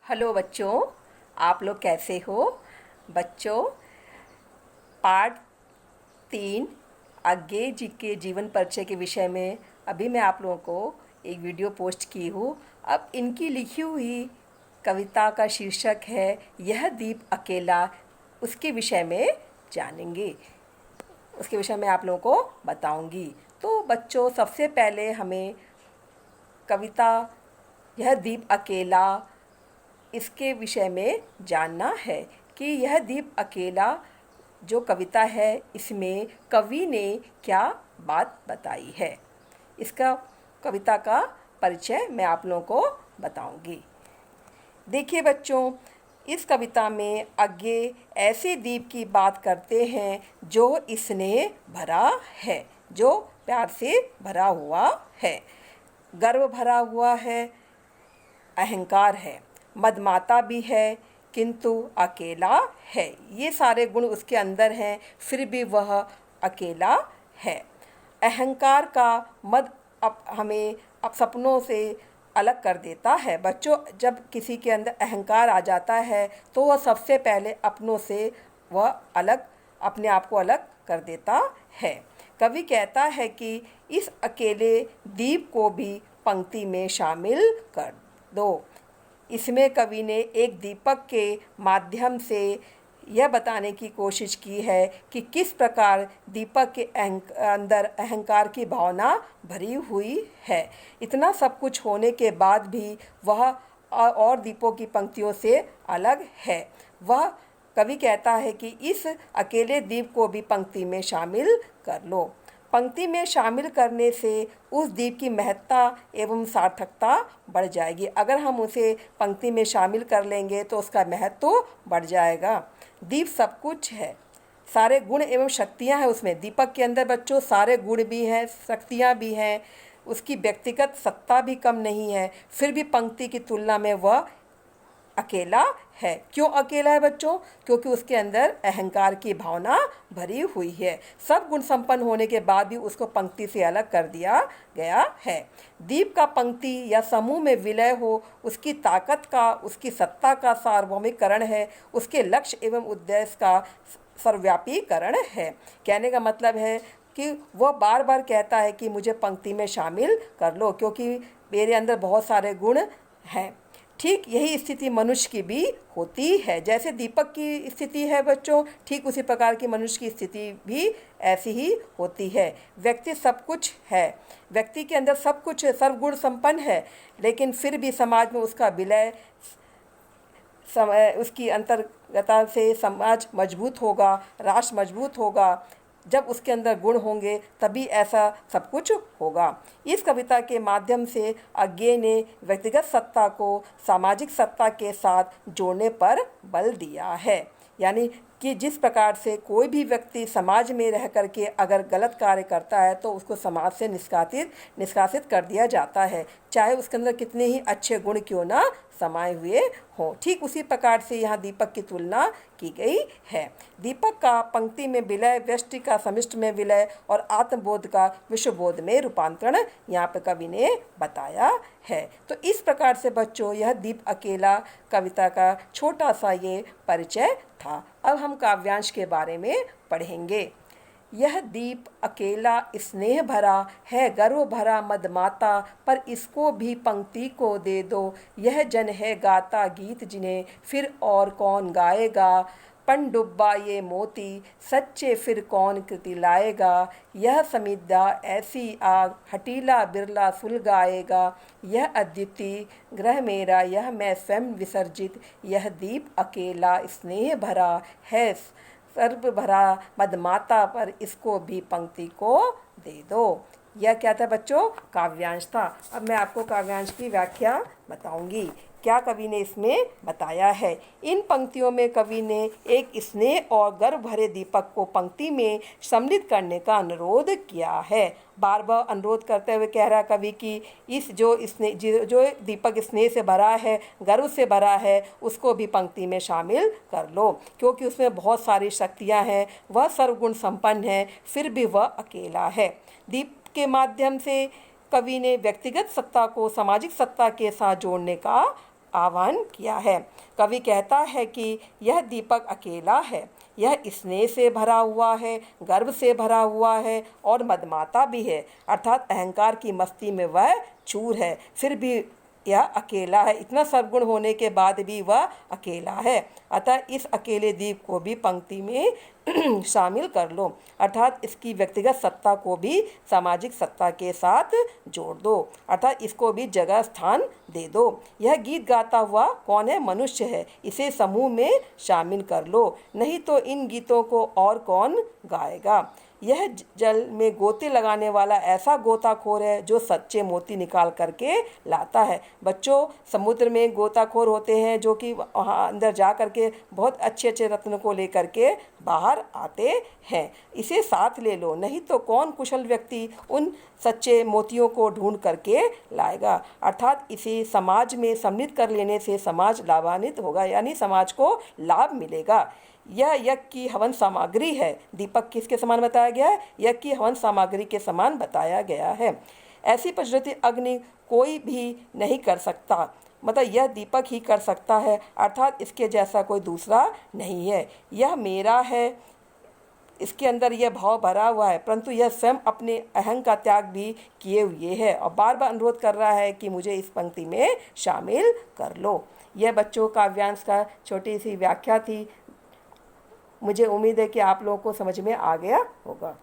Hello बच्चों, आप लोग कैसे हो? बच्चों, पार्ट 3 आगे जी के जीवन परिचय के विषय में अभी मैं आप लोगों को एक वीडियो पोस्ट की हूँ। अब इनकी लिखी हुई कविता का शीर्षक है यह दीप अकेला। उसके विषय में जानेंगे, उसके विषय में आप लोगों को बताऊंगी। तो बच्चों, सबसे पहले हमें कविता यह दीप अकेला इसके विषय में जानना है कि यह दीप अकेला जो कविता है इसमें कवि ने क्या बात बताई है। इसका कविता का परिचय मैं आप लोगों को बताऊंगी। देखिए बच्चों, इस कविता में आगे ऐसे दीप की बात करते हैं जो स्नेह भरा है, जो प्यार से भरा हुआ है, गर्व भरा हुआ है, अहंकार है, मदमाता भी है किंतु अकेला है। ये सारे गुण उसके अंदर हैं, फिर भी वह अकेला है। अहंकार का मद हमें सपनों से अलग कर देता है। बच्चों, जब किसी के अंदर अहंकार आ जाता है तो वह सबसे पहले अपनों से वह अलग अपने आप को अलग कर देता है। कवि कहता है कि इस अकेले दीप को भी पंक्ति में शामिल कर दो। इसमें कवि ने एक दीपक के माध्यम से यह बताने की कोशिश की है कि किस प्रकार दीपक के अंदर अहंकार की भावना भरी हुई है। इतना सब कुछ होने के बाद भी वह और दीपों की पंक्तियों से अलग है। वह कवि कहता है कि इस अकेले दीप को भी पंक्ति में शामिल कर लो। पंक्ति में शामिल करने से उस दीप की महत्ता एवं सार्थकता बढ़ जाएगी। अगर हम उसे पंक्ति में शामिल कर लेंगे तो उसका महत्व बढ़ जाएगा। दीप सब कुछ है, सारे गुण एवं शक्तियां हैं उसमें। दीपक के अंदर बच्चों सारे गुण भी हैं, शक्तियां भी हैं, उसकी व्यक्तिगत सत्ता भी कम नहीं है, फिर भी पंक्ति की तुलना में वह अकेला है। क्यों अकेला है बच्चों? क्योंकि उसके अंदर अहंकार की भावना भरी हुई है। सब गुण संपन्न होने के बाद भी उसको पंक्ति से अलग कर दिया गया है। दीप का पंक्ति या समूह में विलय हो उसकी ताकत का, उसकी सत्ता का सार्वभौमिकरण है, उसके लक्ष्य एवं उद्देश्य का सर्वव्यापीकरण है। कहने का मतलब है कि वह बार बार कहता है कि मुझे पंक्ति में शामिल कर लो क्योंकि मेरे अंदर बहुत सारे गुण हैं। ठीक यही स्थिति मनुष्य की भी होती है। जैसे दीपक की स्थिति है बच्चों, ठीक उसी प्रकार की मनुष्य की स्थिति भी ऐसी ही होती है। व्यक्ति सब कुछ है, व्यक्ति के अंदर सब कुछ सर्वगुण संपन्न है, लेकिन फिर भी समाज में उसका विलय, उसकी अंतर्गता से समाज मजबूत होगा, राष्ट्र मजबूत होगा। जब उसके अंदर गुण होंगे तभी ऐसा सब कुछ होगा। इस कविता के माध्यम से अज्ञे ने व्यक्तिगत सत्ता को सामाजिक सत्ता के साथ जोड़ने पर बल दिया है। यानी कि जिस प्रकार से कोई भी व्यक्ति समाज में रह करके अगर गलत कार्य करता है तो उसको समाज से निष्कासित कर दिया जाता है, चाहे उसके अंदर कितने ही अच्छे गुण क्यों ना समाये हुए हों। ठीक उसी प्रकार से यहाँ दीपक की तुलना की गई है। दीपक का पंक्ति में विलय, व्यष्टि का समिष्ट में विलय और आत्मबोध का विश्वबोध में रूपांतरण यहाँ पे कवि ने बताया है। तो इस प्रकार से बच्चों यह दीप अकेला कविता का छोटा सा ये परिचय था। अब हम काव्यांश के बारे में पढ़ेंगे। यह दीप अकेला स्नेह भरा है, गर्व भरा मदमाता, पर इसको भी पंक्ति को दे दो। यह जन है गाता गीत जिन्हें फिर और कौन गाएगा। पनडुब्बा ये मोती सच्चे फिर कौन कृति लाएगा। यह समिधा ऐसी आग हटीला बिरला सुलगाएगा। यह अद्वितीय ग्रह मेरा, यह मैं स्वयं विसर्जित। यह दीप अकेला स्नेह भरा है, सर्व भरा मदमाता, पर इसको भी पंक्ति को दे दो। यह क्या था बच्चों? काव्यांश था। अब मैं आपको काव्यांश की व्याख्या बताऊंगी। क्या कवि ने इसमें बताया है? इन पंक्तियों में कवि ने एक स्नेह और गर्व भरे दीपक को पंक्ति में सम्मिलित करने का अनुरोध किया है। बार बार अनुरोध करते हुए कह रहा कवि कि इस जो दीपक स्नेह से भरा है, गर्व से भरा है, उसको भी पंक्ति में शामिल कर लो क्योंकि उसमें बहुत सारी शक्तियाँ हैं, वह सर्वगुण संपन्न है, फिर भी वह अकेला है। दीप के माध्यम से कवि ने व्यक्तिगत सत्ता को सामाजिक सत्ता के साथ जोड़ने का आह्वान किया है। कवि कहता है कि यह दीपक अकेला है, यह स्नेह से भरा हुआ है, गर्व से भरा हुआ है और मदमाता भी है, अर्थात अहंकार की मस्ती में वह चूर है, फिर भी यह अकेला है। इतना सर्वगुण होने के बाद भी वह अकेला है। अतः इस अकेले दीप को भी पंक्ति में शामिल कर लो, अर्थात इसकी व्यक्तिगत सत्ता को भी सामाजिक सत्ता के साथ जोड़ दो, अर्थात इसको भी जगह स्थान दे दो। यह गीत गाता हुआ कौन है? मनुष्य है, इसे समूह में शामिल कर लो, नहीं तो इन गीतों को और कौन गाएगा। यह जल में गोते लगाने वाला ऐसा गोताखोर है जो सच्चे मोती निकाल करके लाता है। बच्चों, समुद्र में गोताखोर होते हैं जो कि वहाँ अंदर जा करके बहुत अच्छे अच्छे रत्न को लेकर के बाहर आते हैं। इसे साथ ले लो, नहीं तो कौन कुशल व्यक्ति उन सच्चे मोतियों को ढूंढ करके लाएगा। अर्थात इसे समाज में सम्मिलित कर लेने से समाज लाभान्वित होगा, यानी समाज को लाभ मिलेगा। यह यज्ञ की हवन सामग्री है। दीपक किसके समान बताया गया है? यज्ञ की हवन सामग्री के समान बताया गया है। ऐसी प्रज्वलित अग्नि कोई भी नहीं कर सकता, मतलब यह दीपक ही कर सकता है, अर्थात इसके जैसा कोई दूसरा नहीं है। यह मेरा है, इसके अंदर यह भाव भरा हुआ है, परंतु यह स्वयं अपने अहं का त्याग भी किए हुए है और बार बार अनुरोध कर रहा है कि मुझे इस पंक्ति में शामिल कर लो। यह बच्चों काव्यांश का छोटी सी व्याख्या थी। मुझे उम्मीद है कि आप लोगों को समझ में आ गया होगा।